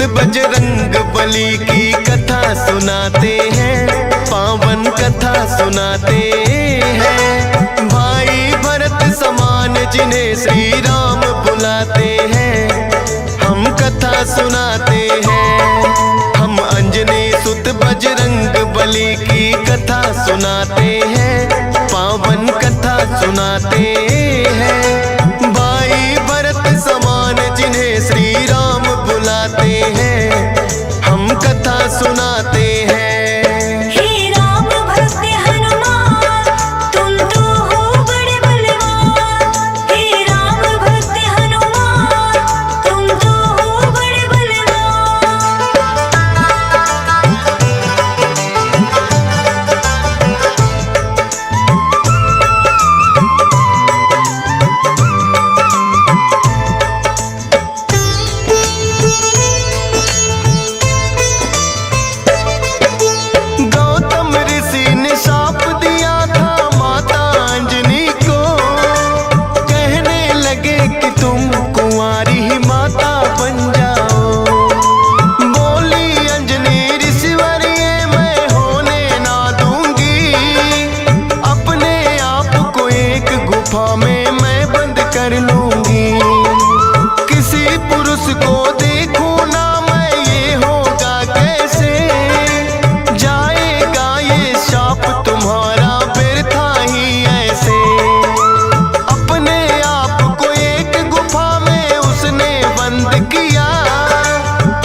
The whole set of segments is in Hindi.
बजरंग बली की कथा सुनाते हैं, पावन कथा सुनाते हैं। भाई भरत समान जिन्हें श्री राम बुलाते हैं, हम कथा सुनाते हैं। हम अंजनी सुत बजरंग बली की कथा सुनाते हैं, पावन कथा सुनाते हैं। भाई भरत समान जिन्हें श्री राम बुलाते हैं, हम कथा सुनाते हैं। हे राम भक्त हनुमान, तुम तो हो बड़े बलवान। हे राम भक्त हनुमान, तुम तो हो बड़े बलवान। गौतम ऋषि ने शाप दिया था माता अंजनी को, कहने लगे कि तुम कुंवारी ही माता बन जाओ। बोली अंजनी ऋषिवर ये मैं होने ना दूंगी, अपने आप को एक गुफा में मैं बंद कर लूंगी। किसी पुरुष को देखूं ना मैं, ये होगा कैसे? जाएगा ये शाप तुम्हारा व्यर्था ही ऐसे। अपने आप को एक गुफा में उसने बंद किया,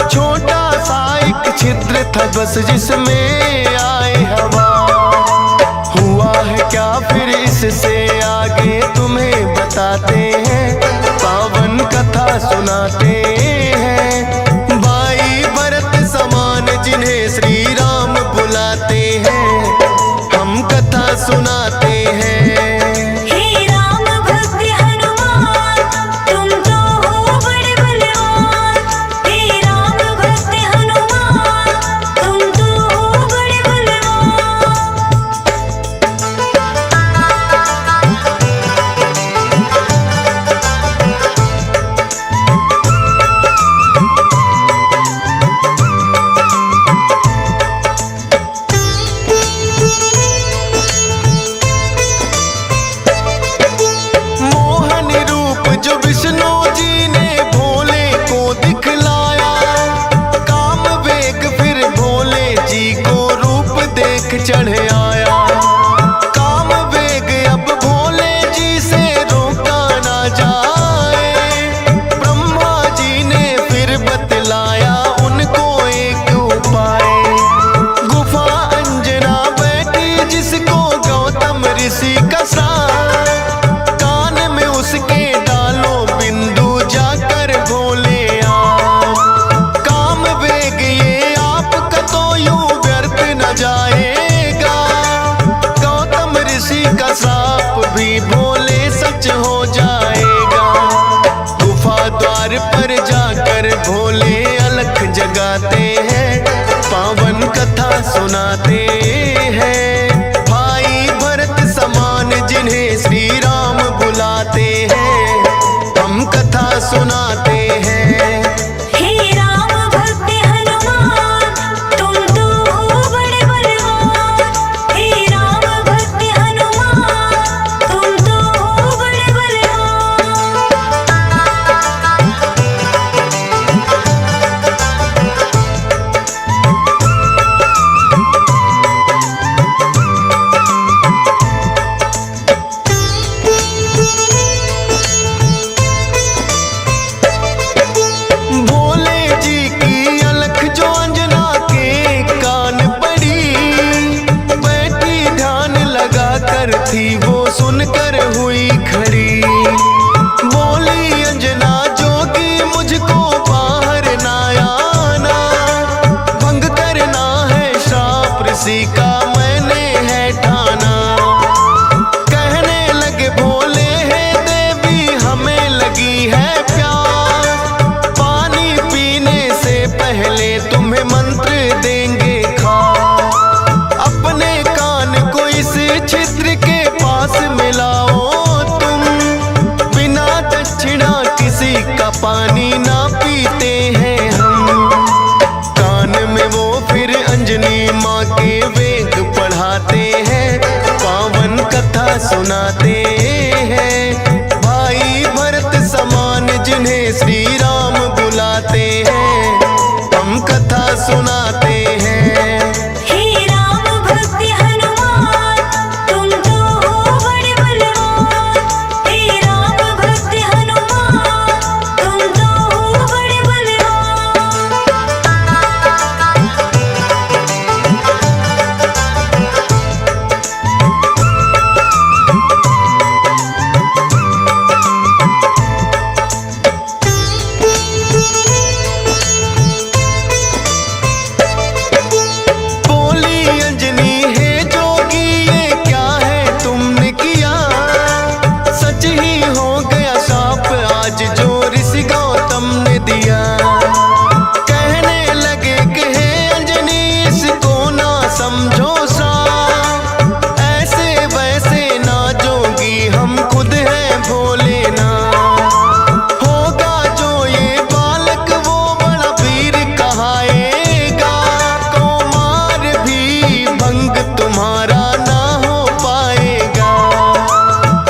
छोटा सा एक छिद्र था बस जिसमें आए हवा। हुआ है क्या फिर इससे आगे तुम्हें बताते हैं, पावन कथा सुनाते हैं। भाई भरत समान जिन्हें श्री राम बुलाते हैं, हम कथा सुनाते हैं। हे राम भक्त हनुमान, तुम तो हो बड़े बलवान। हे राम भक्त हनुमान, तुम तो हो बड़े बलवान। मोहन रूप जो विष्णु जी ने भोले को दिखलाया, काम वेग फिर भोले जी को रूप देख चढ़ आया। काम वेग अब भोले जी से रोका ना जाए, ब्रह्मा जी ने फिर बतलाया उनको एक उपाय। गुफा अंजना बैठी जिसको गौतम ऋषि का साथ, कान में उसके डालो बिंदु जाकर भोले आप। काम वेग ये आपका तो यूं व्यर्थ न जाएगा, गौतम ऋषि का श्राप भी भोले सच हो जाएगा। गुफा द्वार पर जाकर भोले अलख जगाते हैं, पावन कथा सुनाते हैं। भाई भरत समान जिन्हें श्री राम बुलाते हैं, हम कथा सुनाते हैं। हे राम भक्त हनुमान, तुम तो हो बड़े बलवान। हे राम भक्त हनुमान, तुम तो हो बड़े बलवान। सुनाते हैं। भाई भरत समान जिन्हें श्री राम बुलाते हैं, हम कथा सुनाते हैं। हे राम भक्त हनुमान, तुम तो हो बड़े बलवान। हे राम भक्त हनुमान, तुम तो हो बड़े बलवान। बोली अंजनी है जोगी, ये क्या है तुमने किया? सच ही हो गया शाप आज जो ऋषि गौतम ने दिया। कहने लगे कि हे अंजनी इसको ना समझो साप, ऐसे वैसे ना जोगी हम खुद हैं भोले ना। होगा जो ये बालक वो बड़ा वीर कहाएगा, कुमार भी भंग तुम्हारा ना हो पाएगा।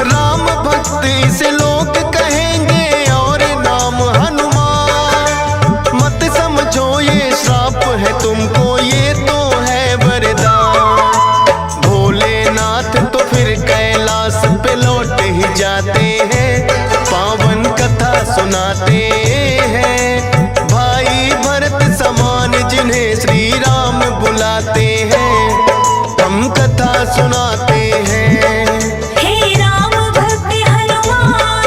राम भक्त इसे लोग कहेंगे और नाम हनुमान। मत समझो ये श्राप है तुमको, ये तो है वरदान। भोलेनाथ तो फिर कैलाश पे लौट ही जाते हैं, पावन कथा सुनाते हैं। भाई भरत समान जिन्हें श्री राम बुलाते हैं, हम कथा सुनाते हैं। हे राम भक्त हनुमान,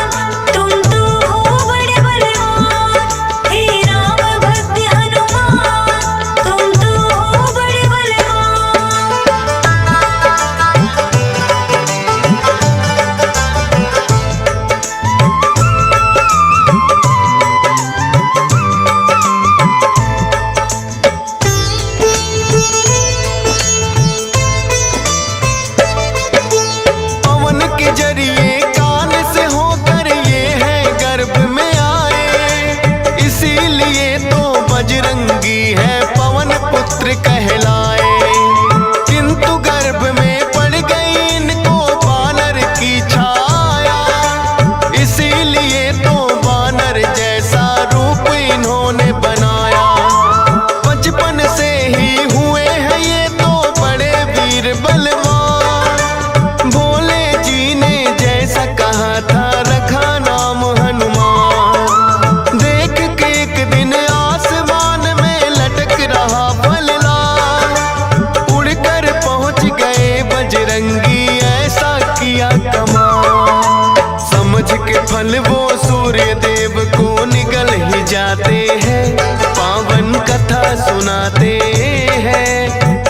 तुम तो हो बड़े बलवान। हे राम भक्त हनुमान, तुम तो हो बड़े बलवान। पवन के जरिए कान से होकर ये है गर्भ में आए, इसीलिए तो बजरंगी है पवन पुत्र कहलाए। किंतु गर्भ में पड़ गई इनको बानर की छाया, इसीलिए तो बानर जैसा रूप इन्होंने बनाया। बचपन से ही हुए हैं ये तो बड़े वीर बलवान। भोले जी ने जैसा कहा था रखा नाम हनुमान। देख के एक दिन आसमान में लटक रहा फलदार, उड़कर पहुंच गए बजरंगी ऐसा किया कमाल। समझ के फल वो सूर्य देव को निगल ही जाते हैं, पावन कथा सुनाते हैं।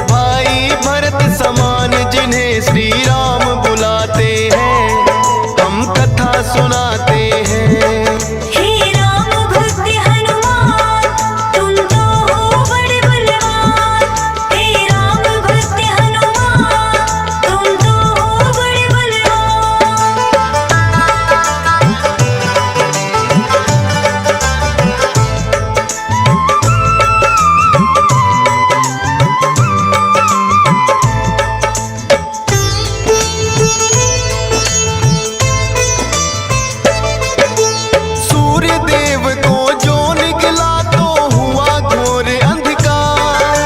भाई भरत समान जिन्हें श्री राम बुलाते हैं, हम कथा सुनाते हैं। हे राम भक्त हनुमान, तुम तो हो बड़े बलवान। हे राम भक्त हनुमान, तुम तो हो बड़े बलवान। सूर्य देव को जो निकला तो हुआ घोर अंधकार,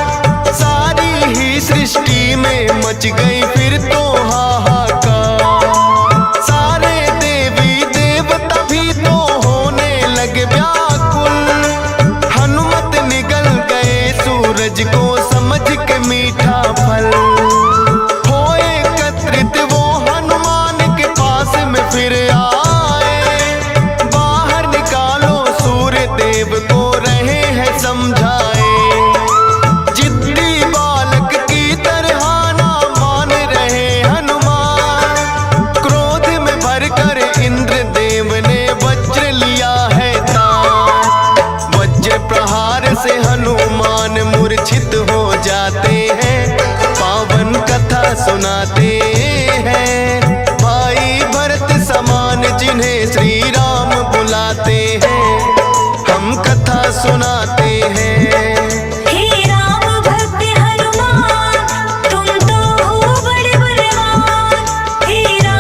सारी ही सृष्टि में मच गई फिर तो हाहाकार। सारे देवी देवता भी तो होने लगे व्याकुल, हनुमत निगल गए सूरज को समझ के मीठा फल। हो एकत्रित वो हनुमान के पास में फिर आए, बाहर निकालो सूर्य देव को रहे हैं समझाए। जिद्दी बालक की तरह ना मान रहे हनुमान, क्रोध में भरकर इंद्र देव ने वज्र लिया है तान। वज्र प्रहार से हनुमान मूर्छित हो जाते हैं, पावन कथा सुनाते हैं। भाई भरत समान जिन्हें श्री राम बुलाते हैं, हम कथा सुनाते हैं। हे राम भक्त हनुमान, तुम तो हो बड़े बलवान। हे राम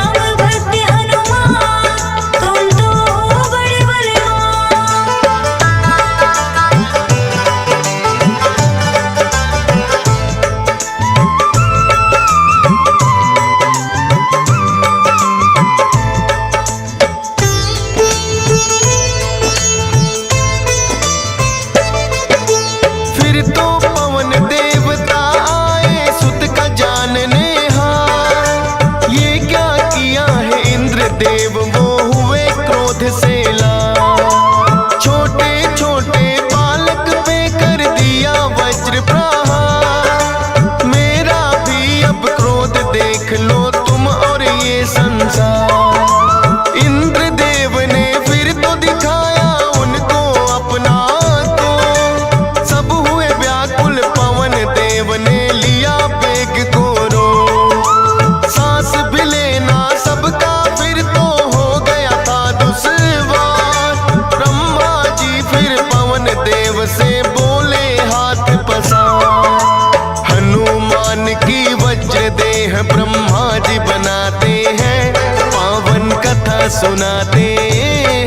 हैं ब्रह्मा जी बनाते हैं, पावन कथा सुनाते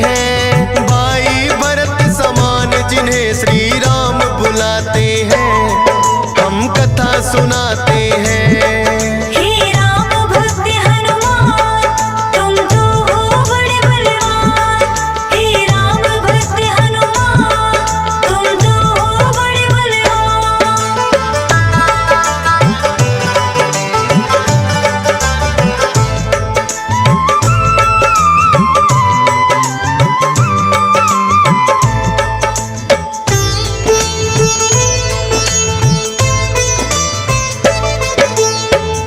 हैं। भाई भरत समान जिन्हें श्री राम बुलाते हैं, हम कथा सुनाते हैं। हे राम भक्त हनुमान, तुम तो हो बड़े बलवान। हे राम भक्त हनुमान, तुम तो हो बड़े बलवान।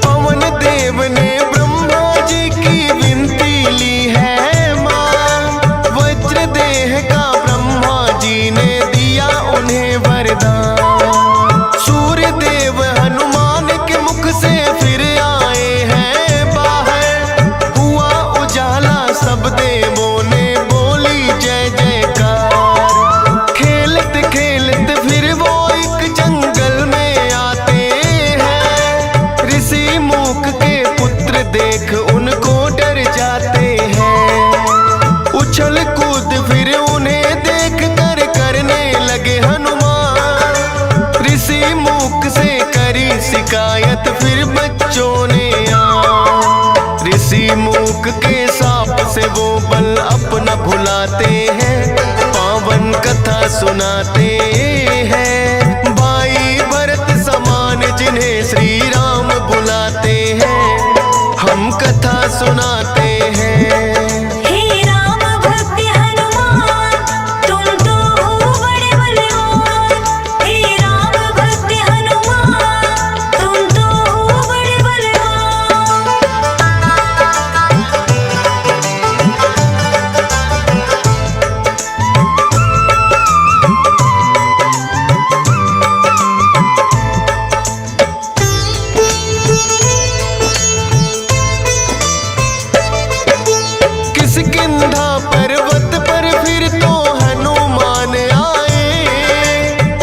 पवन देव ने ब्रह्मा जी की विनती ली है मां, वज्र देह का ब्रह्मा जी ने दिया उन्हें वरदान। सूर्य देव हनुमान के मुख से फिर आए हैं बाहर, हुआ उजाला सब देवों ने बोली जय जयकार। खेलत खेलत फिर वो एक जंगल में आते हैं, ऋषि मूक के पुत्र देख उनको डर जाते हैं। उछल कूद फिर उन्हें देख कर करने लगे हनुमान, ऋषि मूक से करी शिकायत फिर बच्चों ने ऋषि मूक के साप से वो बल अपना भुलाते हैं, पावन कथा सुनाते हैं। भाई भरत समान जिन्हें श्री राम बुलाते हैं, हम कथा सुनाते हैं। हे राम भक्त हनुमान, तुम तो हो बड़े बलवान। हे राम भक्त हनुमान, तुम तो हो बड़े बलवान। किष्किंधा पर्वत पर फिर तो हनुमान आए,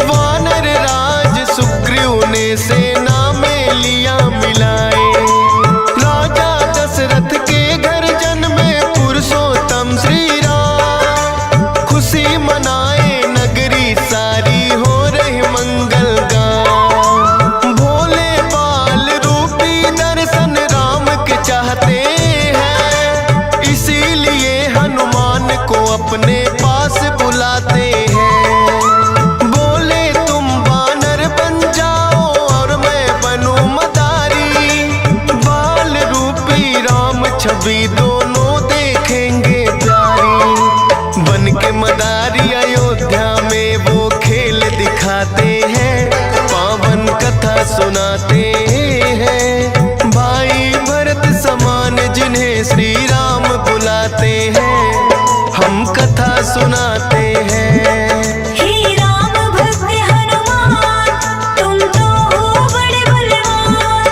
वानर राज सुग्रीव ने सेना में लिया मिलाए। राजा दशरथ के घर जन्मे पुरुषोत्तम श्री राम, खुशी मनाए नगरी सारी हो रही मंगल गान। भोले बाल रूपी दर्शन राम के चाहते हैं, इसीलिए हनुमान को अपने पास बुलाते हैं। बोले तुम वानर बन जाओ और मैं बनूं मदारी, बाल रूपी राम छवि दोनों देखेंगे प्यारी। बन के मदारी अयोध्या में वो खेल दिखाते हैं, पावन कथा सुनाते हैं। भाई भरत समान जिन्हें श्री राम बुलाते हैं, हम कथा सुनाते हैं। हे राम भक्त हनुमान, तुम तो हो बड़े बलवान।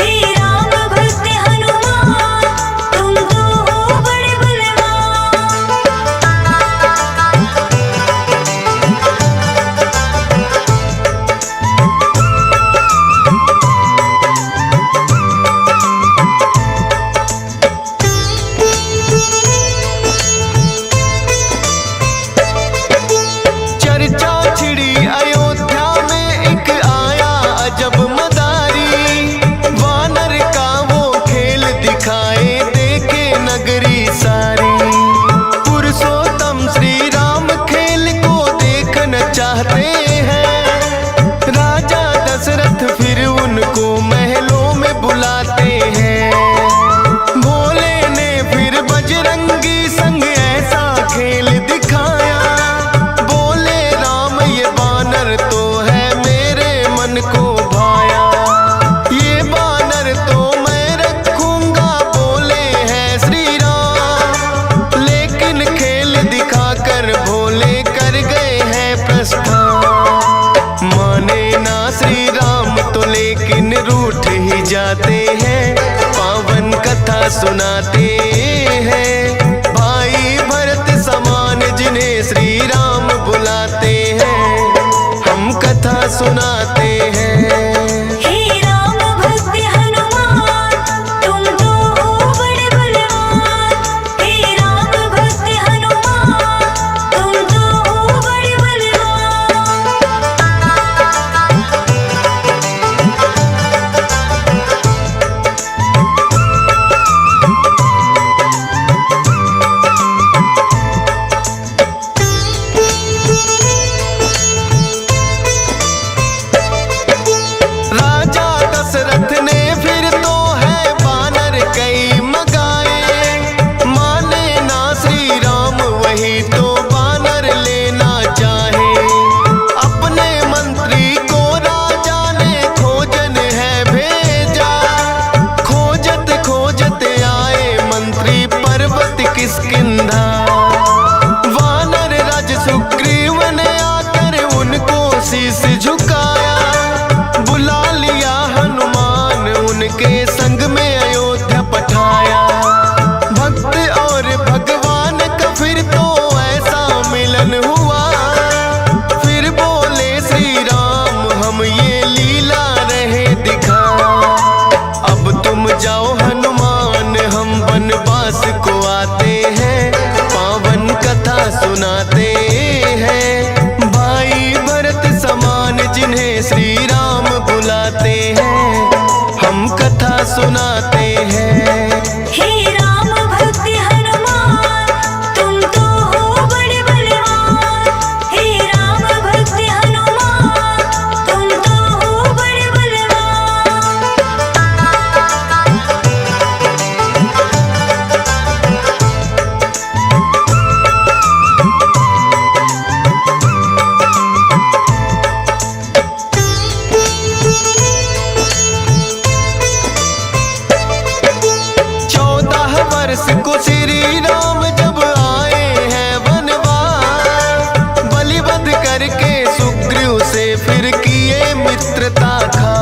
हे राम भक्त हनुमान, तुम तो हो बड़े बलवान। चर्चा छिड़ी अयोध्या में एक आया अजब मदारी, वानर का वो खेल दिखाए देखे नगरी सारी। पुरुषोत्तम श्री राम खेल को देखना चाहते हैं, राजा दशरथ फिर उनको महलों में बुलाते हैं। भोले ने फिर बजरंगी संग ऐसा खेल दिखाया, बोले राम ये बानर तो है मेरे मन को भाया। ये बानर तो मैं रखूंगा, बोले हैं श्री राम, लेकिन खेल दिखाकर भोले कर गए हैं प्रस्थान। माने ना श्री राम तो लेकिन रूठ ही जाते हैं, पावन कथा सुनाते हैं। भाई भरत समान जिन्हें श्री राम बुलाते हैं, हम कथा सुनाते हैं। हे राम भक्त हनुमान, में अयोध्या पठाया। भक्त और भगवान का फिर तो ऐसा मिलन हुआ। फिर बोले श्री राम हम ये लीला रहे दिखा। अब तुम जाओ हनुमान हम वनवास को आते हैं। पावन कथा सुनाते हैं। भाई भरत समान जिन्हें श्री राम बुलाते हैं। हम कथा सुनाते हैं। हे राम भक्त हनुमान तुम तो हो बड़े बलवान। हे राम भक्त हनुमान तुम तो हो बड़े बलवान। को श्री राम जब आए हैं वनवास। बलिवध करके सुग्रीव से फिर किए मित्रता खा।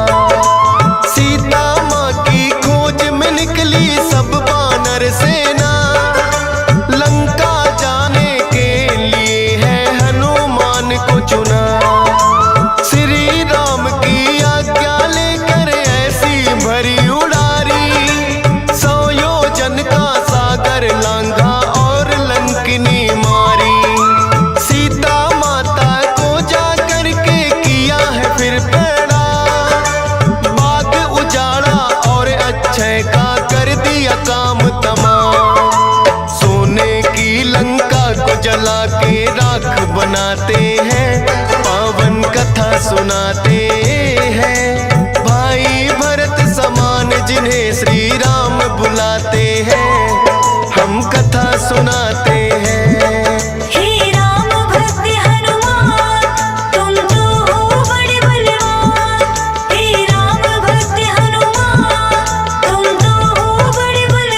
सीता माँ की खोज में निकली सब वानर सेना। लंका जाने के लिए है हनुमान को चुना। श्री राम की आज्ञा लेकर ऐसी भरी उड़ारी। 100 योजन का सागर लांघा और लंकिनी मारी। सीता माता को जा करके किया है फिर पैड़ा। बाग उजाड़ा और अक्षय का कर दिया काम तमाम। सोने की लंका को जला के राख बनाते हैं। पावन कथा सुनाते हैं। भाई भरत समान जिन्हें श्री राम बुलाते हैं। हम कथा सुनाते हैं। हे राम भक्त हनुमान तुम तो हो बड़े बलवान। हे राम भक्त हनुमान तुम तो हो बड़े बलवान।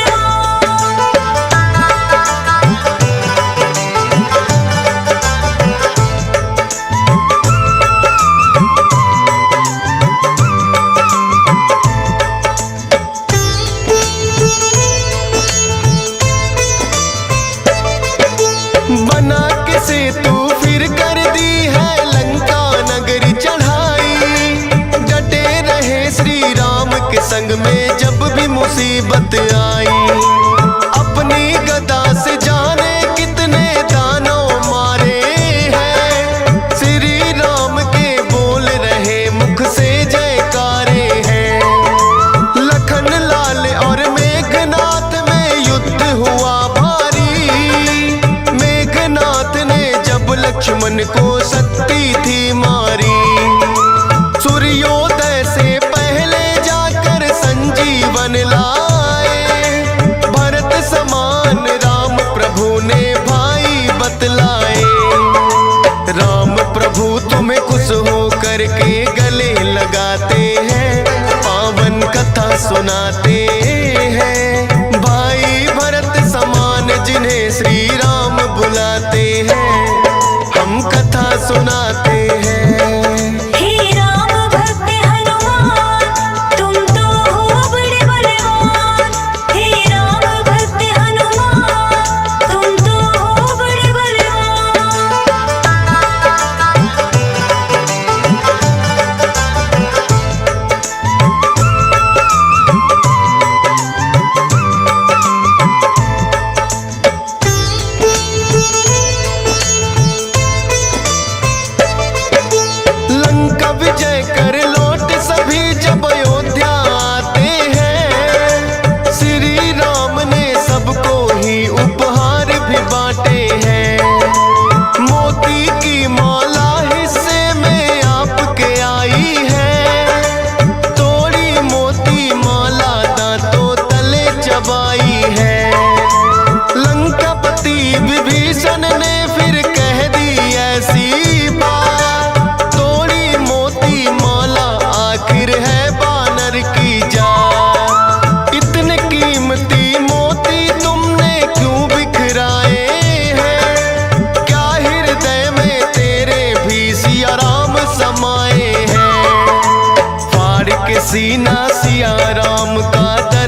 बना के सेतु फिर कर दी है लंका नगरी चढ़ाई। डटे रहे श्री राम के संग में जब भी मुसीबत आई। अपनी गदा से जाने कितने दानव मारे हैं। श्री राम के बोल रहे मुख से जयकारे हैं। लखन लाल और मेघनाथ में युद्ध हुआ भारी। मेघनाथ ने जब लक्ष्मण को शक्ति थी मारी। सूर्योदय से पहले जाकर संजीवन लाए। भरत समान राम प्रभु ने भाई बतलाए। राम प्रभु तुम्हें खुश हो करके गले लगाते हैं। पावन कथा सुनाते हैं। भाई भरत समान जिन्हें श्री राम बुलाते हैं। हम कथा सुनाते हैं। हे राम भक्त हनुमान तुम तो हो बड़े बलवान। हे राम भक्त हनुमान तुम तो हो बड़े बलवान।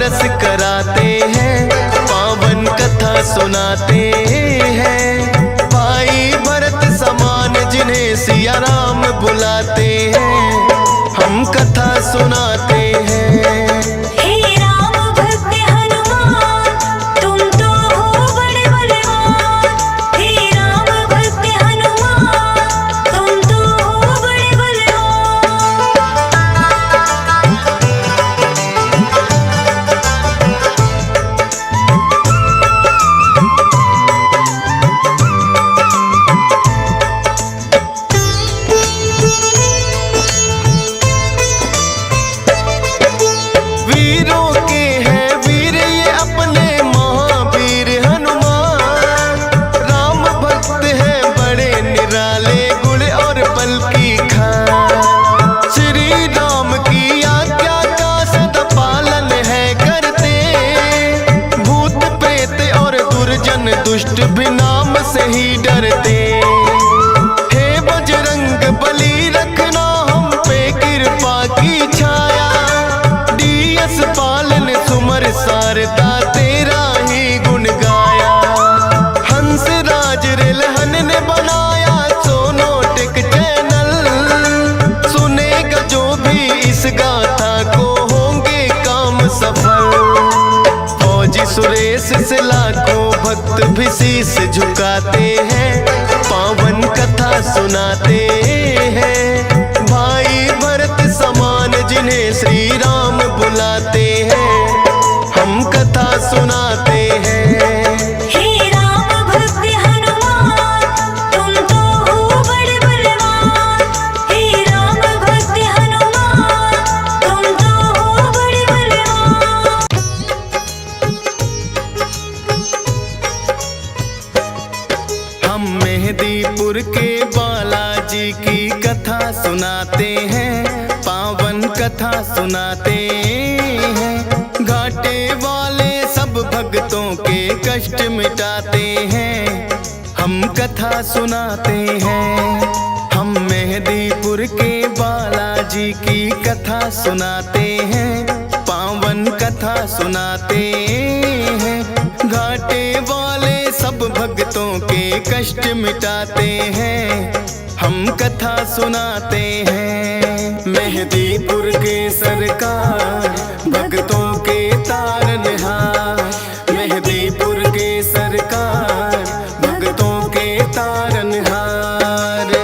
दरस कराते हैं, पावन कथा सुनाते हैं। भाई भरत समान जिन्हें सिया राम बुलाते हैं, हम कथा सुनाते हैं। हे राम भक्त हनुमान, तुम तो हो बड़े बलवान। हे राम भक्त हनुमान, तुम तो हो बड़े बलवान। वीरों के हैं वीर ये अपने महावीर हनुमान। राम भक्त हैं बड़े निराले, गुण और बल की खान। श्री राम की आज्ञा का सदा पालन है करते, भूत प्रेत और दुर्जन दुष्ट भी नाम से ही डरते। हे बजरंग बली रखना हम पे कृपा की छाया, डीएस पालन सुमर सारदा तेरा ही गुण गाया। हंस राज रिलहन ने बनाया सोनोटिक चैनल, सुनेगा जो भी इस गाथा को होंगे काम सफल। फौजी सुरेश से लाखों भक्त भी शीश झुकाते हैं, पावन कथा सुनाते हैं। भाई भरत समान जिन्हें श्री राम बुलाते हैं, हम कथा सुनाते हैं। हे राम भक्त हनुमान, तुम तो हो बड़े बलवान। हे राम भक्त हनुमान, तुम तो हो बड़े बलवान। हम मेहदीपुर के बालाजी की कथा सुनाते हैं, पावन कथा सुनाते हैं। घाटे वाले सब भक्तों के कष्ट मिटाते हैं, हम कथा सुनाते हैं। हम मेहदीपुर के बालाजी की कथा सुनाते हैं, पावन कथा सुनाते हैं। घाटे वाले सब भक्तों के कष्ट मिटाते हैं, हम कथा सुनाते हैं। मेहदीपुर के सरकार भक्तों के तारनहार, मेहदीपुर के सरकार भक्तों के तारनहार।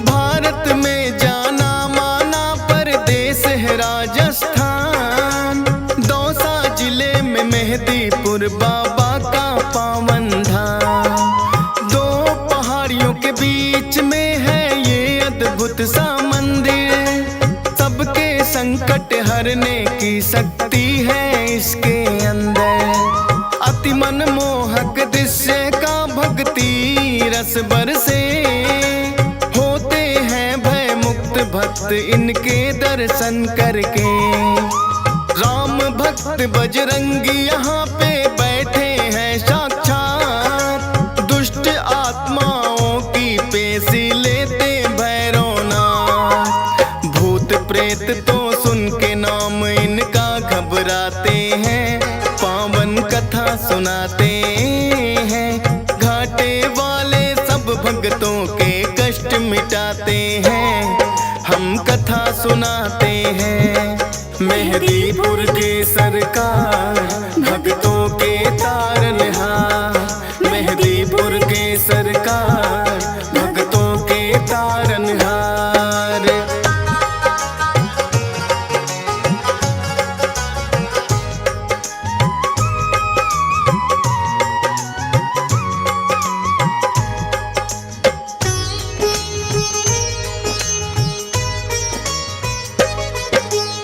भारत में जाना माना परदेश है राजस्थान, दौसा जिले में मेहदीपुर बाबा का पावन धाम। दो पहाड़ियों के बीच में है ये अद्भुत सा मंदिर, सबके संकट हरने की शक्ति है इसके अंदर। अति मनमोहक दृश्य का भक्ति रस बरसे, होते हैं भय मुक्त भक्त इनके दर्शन करके। राम भक्त बजरंगी यहाँ पे बैठे हैं साक्षात, दुष्ट आत्माओं की पेशी लेते भैरवनाथ। भूत प्रेत तो सुन के नाम इनका घबराते हैं, पावन कथा सुनाते हैं। घाटे वाले सब भक्तों के कष्ट मिटाते हैं, हम कथा सुनाते हैं। मेहदीपुर के सरकार भक्तों के तारनहार, मेहदीपुर के सरकार भक्तों के तारनहार।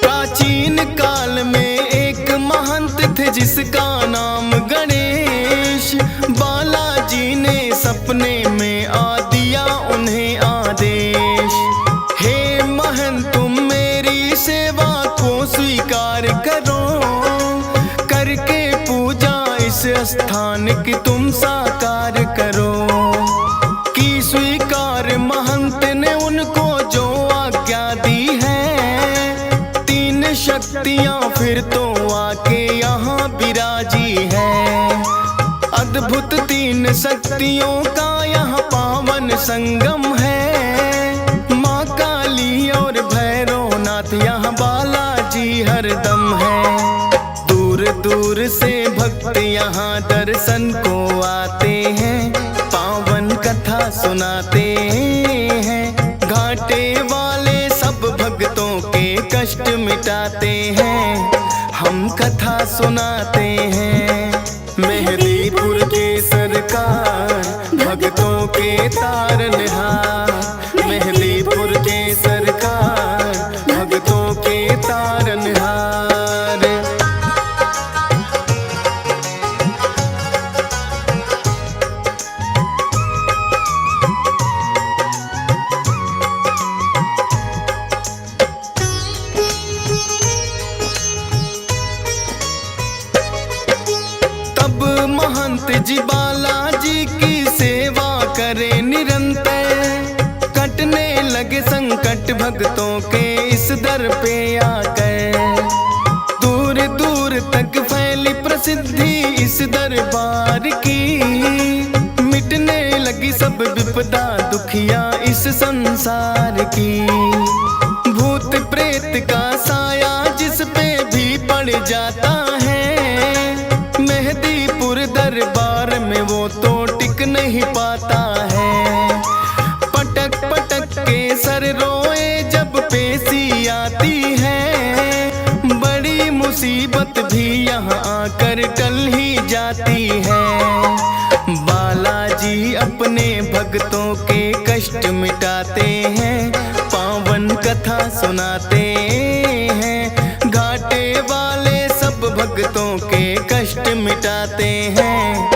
प्राचीन काल में एक महंत थे जिसका नाम गणेश। बालाजी ने सपने में आ दिया उन्हें आदेश, हे महंत तुम मेरी सेवा को स्वीकार स्थान की तुम साकार करो। की स्वीकार महंत ने उनको जो आज्ञा दी है, तीन शक्तियां फिर तो आके यहाँ बिराजी है। अद्भुत तीन शक्तियों का यहाँ पावन संगम है। माँ काली और भैरवनाथ यहाँ बालाजी हरदम है। दूर दूर से भक्त यहाँ दर्शन को आते हैं, पावन कथा सुनाते हैं। घाटे वाले सब भक्तों के कष्ट मिटाते हैं, हम कथा सुनाते हैं। मेहदीपुर के सरकार भक्तों के तारनहार, मेहदीपुर के सरकार भक्तों के तारनहार। तब महंत जी बालाजी की सेवा करे निरंतर, कटने लगे संकट भक्तों के इस दर पे आकर। दूर दूर तक फैली प्रसिद्धि इस दरबार की, मिटने लगी सब विपदा दुखिया इस संसार की। भूत प्रेत का साया जिस पे भी पड़ जाता है, मेहदीपुर दरबार में वो तो टिक नहीं पाता है। पटक पटक के सर रोए जब पेशी आती है, बड़ी मुसीबत भी यहाँ आकर टल ही जाती है। बालाजी अपने भक्तों के कष्ट मिटाते हैं, पावन कथा सुनाते हैं। घाटे वाले सब भक्तों के कष्ट मिटाते हैं,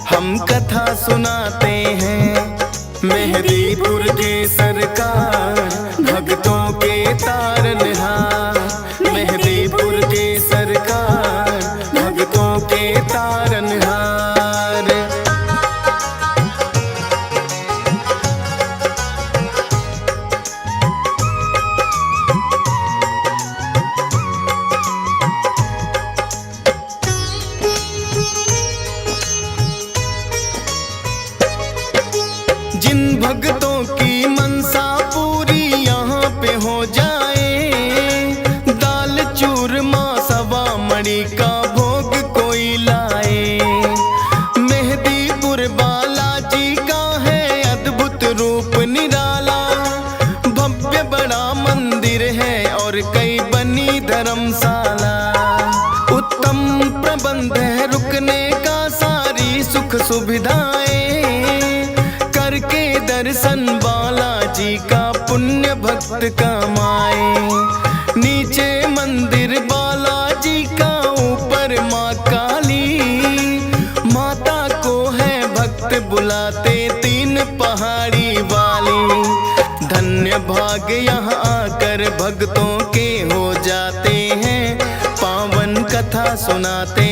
हम कथा सुनाते हैं। मेहदीपुर के सरकार भक्तों के तारनहार, मेहदीपुर के सरकार भक्तों के तारनहार। जिन भक्तों की मनसा पूरी यहाँ पे हो जाए, दाल चूरमा सवा मणि का भोग कोई लाए। मेहदीपुर बालाजी का है अद्भुत रूप निराला, भव्य बड़ा मंदिर है और कई बनी धर्मशाला। उत्तम प्रबंध है रुकने का, सारी सुख सुविधाएं करके दर्शन बालाजी का पुण्य भक्त कमाए। नीचे मंदिर बालाजी का, ऊपर माँ काली, माता को है भक्त बुलाते तीन पहाड़ी वाली। धन्य भाग यहाँ आकर भक्तों के हो जाते हैं, पावन कथा सुनाते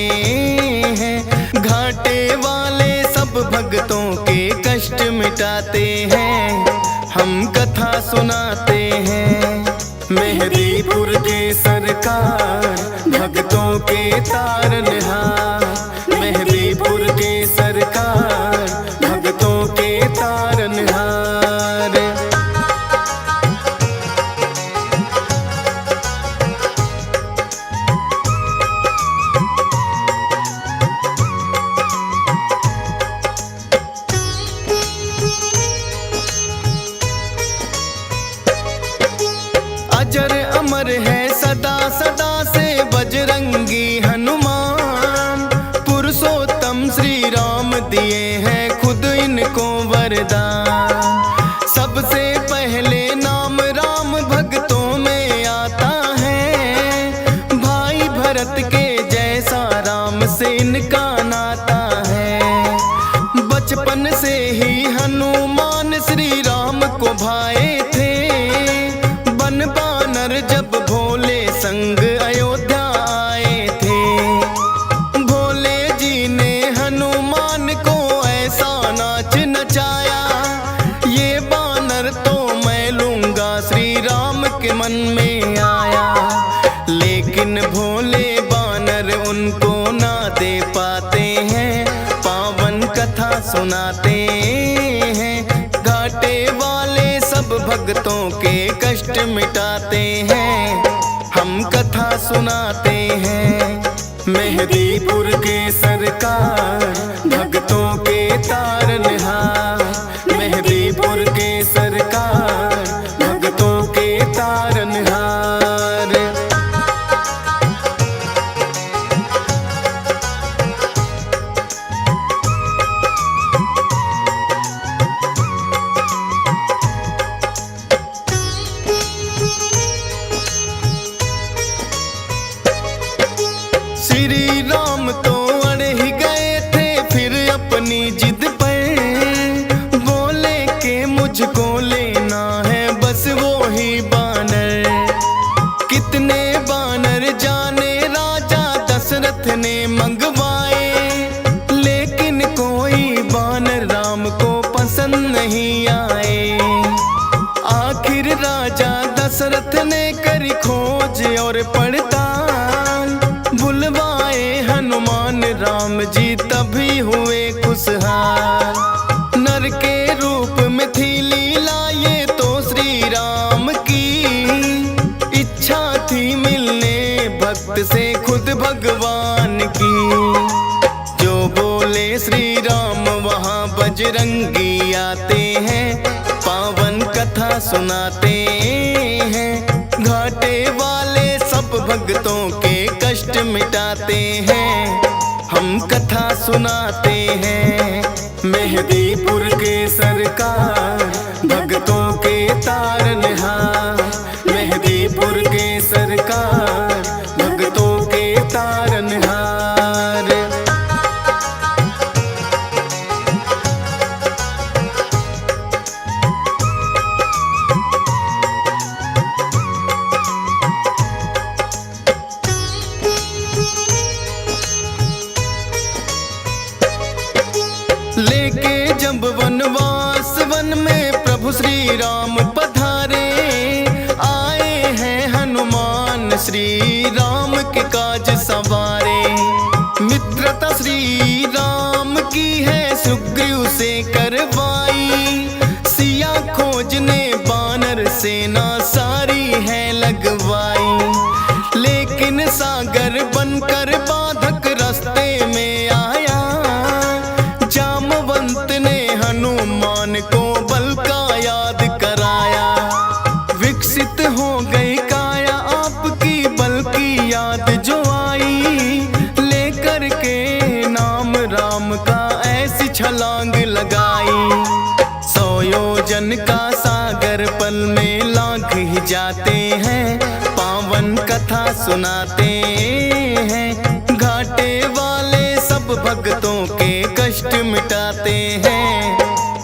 हैं। घाटे वाले सब भक्तों के कष्ट मिटाते हैं, हम कथा सुनाते हैं। मेहदीपुर के सरकार भक्तों के तारनहार, मेहदीपुर के सरकार भक्तों के तारनहार। अजर अमर है सदा सदा से बजरंगी हनुमान, पुरुषोत्तम श्री राम दिए हैं खुद इनको वरदान। सबसे पहले नाम राम भक्तों में आता है, भाई भरत के जैसा राम से इनका नाता है। बचपन से ही हनुमान श्री राम को भाए थे, बन बानर जब भोले संग अयोध्या आए थे। भोले जी ने भोले बानर उनको ना दे पाते हैं, पावन कथा सुनाते हैं। घाटे वाले सब भक्तों के कष्ट मिटाते हैं, हम कथा सुनाते हैं। मेहदीपुर के सरकार भक्तों के तारनहार, मेहदीपुर के सरकार भक्तों के तारनहार। श्री राम तो अड़ ही गए थे फिर अपनी जिद पर, बोले के मुझको लेना है बस वो ही बानर। कितने बानर जाने राजा दशरथ ने मंगवाए, लेकिन कोई बानर राम को पसंद नहीं आए। आखिर राजा दशरथ ने करी खोज और पड़ताल, बुलवाए हनुमान राम जी तभी हुए खुशहाल। नर के रूप में थी लीला ये तो श्री राम की, इच्छा थी मिलने भक्त से खुद भगवान की। जो बोले श्री राम वहाँ बजरंगी आते हैं, पावन कथा सुनाते हैं। घाटे वाले सब भक्तों के कष्ट मिटाते हैं, हम कथा सुनाते हैं। मेहदीपुर के सरकार भक्तों के तारनहार, मेहदीपुर के सरकार भक्तों के तारनहार। लेके जब वनवास वन में प्रभु श्री राम पधारे, आए हैं हनुमान श्री राम के काज सवारे। मित्रता श्री राम की है सुग्रीव से करवाई, सिया खोजने बानर सेना सारी है लगवाई। लेकिन सागर बनकर बाधक रास्ते में आया, जामवंत ने हनुमान को बल का याद कराया। विकसित हो गई काया आपकी बल की याद जो आई, लेकर के नाम राम का ऐसी छलांग लगाई। 100 योजन का सागर पल में लांघ ही जाते हैं, पावन कथा सुनाते हैं। घाटे वाले सब भक्तों के कष्ट मिटाते हैं,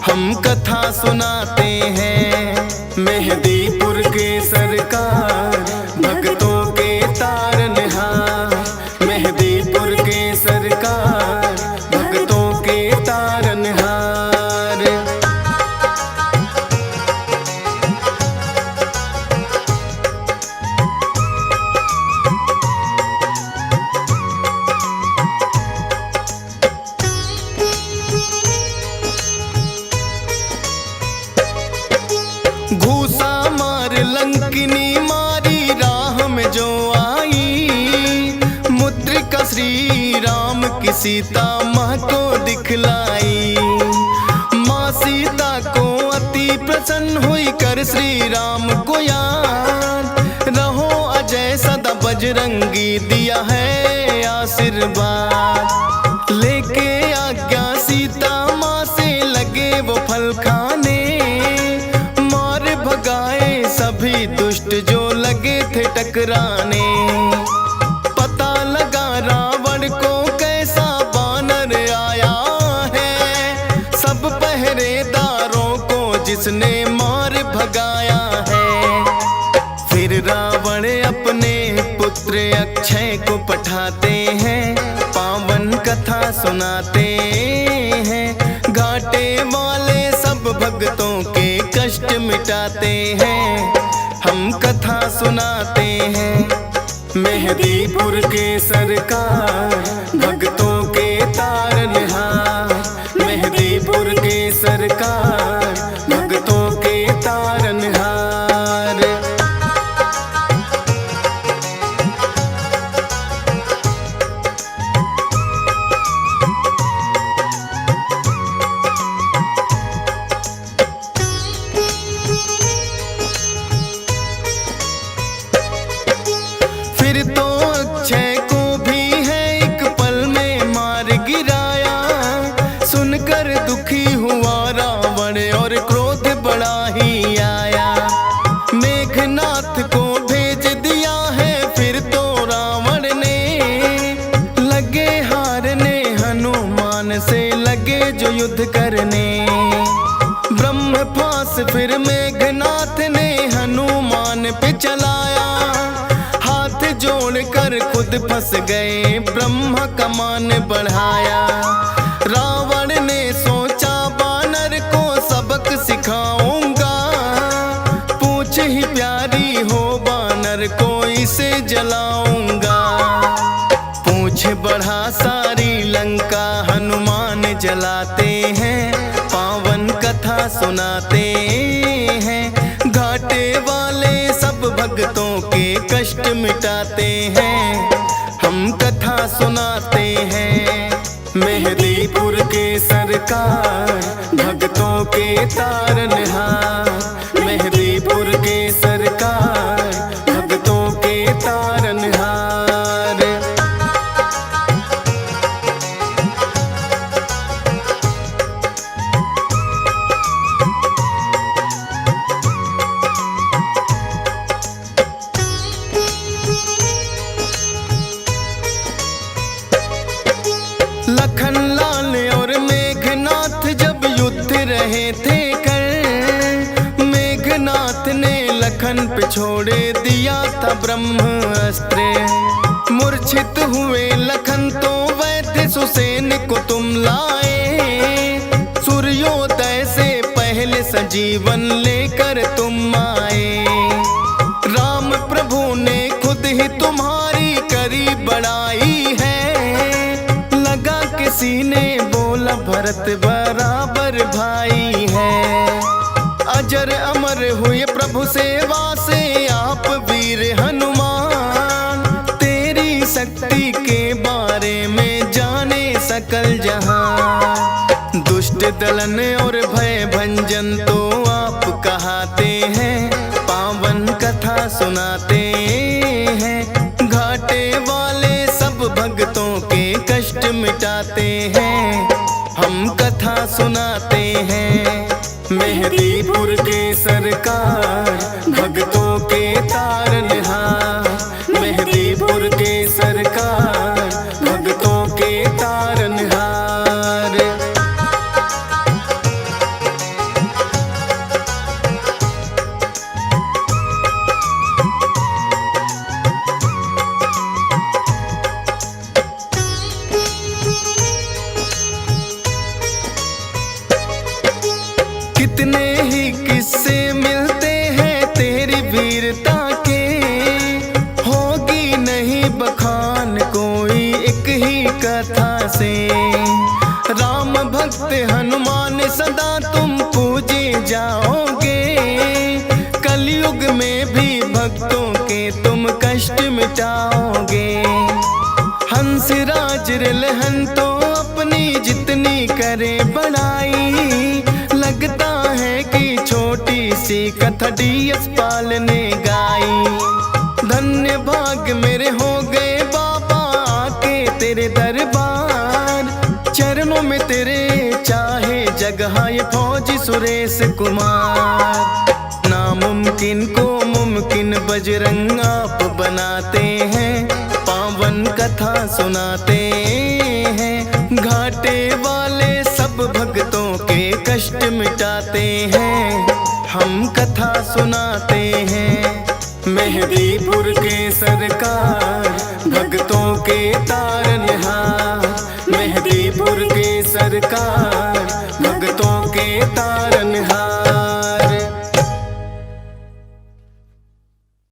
हम कथा सुनाते हैं। मेहदीपुर के सरकार भक्तों के तारनहार, मेहदीपुर के सरकार भक्तों के तारनहार। घूसा मार लंकिनी मारी राह में जो आई, मुद्रिका श्री राम की सीता माँ को दिखलाई। माँ सीता को अति प्रसन्न हुई कर श्री राम को याद, रहो अजय सदा बजरंगी दिया है आशीर्वाद। लेके आज्ञा सीता माँ से लगे वो फल खाने, भगाए सभी दुष्ट जो लगे थे टकराने। पता लगा रावण को कैसा बानर आया है, सब पहरेदारों को जिसने मार भगाया है। फिर रावण अपने पुत्र अक्षय को पठाते हैं, पावन कथा सुनाते हैं। घाटे वाले सब भक्तों के कष्ट मिटाते हैं, हम कथा सुनाते हैं। मेहदीपुर के सरकार भक्तों के तारनहार, मेहदीपुर के सरकार भक्तों के तारनहार। फिर तो अक्षय को भी है एक पल में मार गिराया, सुनकर दुखी हुआ रावण और क्रोध बड़ा ही आया। मेघनाथ को भेज दिया है फिर तो रावण ने, लगे हारने हनुमान से लगे जो युद्ध करने। ब्रह्मपास फिर मेघनाथ ने हनुमान पे चलाया, जोड़कर खुद फंस गए ब्रह्मा का मान बढ़ाया। रावण ने सोचा बानर को सबक सिखाऊंगा, पूछ ही प्यारी हो बानर को इसे जलाऊंगा। पूछ बढ़ा सारी लंका हनुमान जलाते हैं, पावन कथा सुनाते हैं। घाटे वाले सब भक्तों के कष्ट मिटाते हैं, हम कथा सुनाते हैं। मेहदीपुर के सरकार भक्तों के तारनहार, मेहदीपुर के सरकार भक्तों के तारनहार। लखन लाल और मेघनाथ जब युद्ध रहे थे कर, मेघनाथ ने लखन पे छोड़े दिया था ब्रह्मास्त्र। मूर्छित हुए लखन तो वैद्य सुसेन को तुम लाए, सूर्योदय से पहले सजीवन लेकर तुम आए। राम प्रभु ने खुद ही तुम्हारी करी बड़ाई है, सीने बोला भरत बराबर भाई है। अजर अमर हुए प्रभु सेवा से आप वीर हनुमान, तेरी शक्ति के बारे में जाने सकल जहां। दुष्ट दलन और भय भंजन तो आप कहाते हैं, पावन कथा सुनाते हैं। घाटे वाले सब भक्तों के कष्ट मिटाते हैं, हम कथा सुनाते हैं। मेहदीपुर के सरकार भक्तों के तारनहार, मेहदीपुर के सरकार भक्तों के तारनहार। कितने ही किस्से मिलते हैं तेरी वीरता के, होगी नहीं बखान कोई एक ही कथा से। राम भक्त हनुमान सदा तुम पूजे जाओगे, कलयुग में भी भक्तों के तुम कष्ट मिटाओगे। हंसराज रिलहन तो अपनी जितनी करे बड़ाई, लगता है कि छोटी सी कथा डीएस पाल ने गाई। धन्य भाग मेरे हो गए बाबा आके तेरे दरबार, चरणों में तेरे चाहे जगह ये फौजी सुरेश कुमार। नामुमकिन को मुमकिन बजरंग आप बनाते हैं, पावन कथा सुनाते हैं। घाटे वाले सब भक्तों के कष्ट मिटाते हैं, हम कथा सुनाते हैं। मेहदीपुर के सरकार भक्तों के तारनहार, मेहदीपुर के सरकार भक्तों के तारनहार।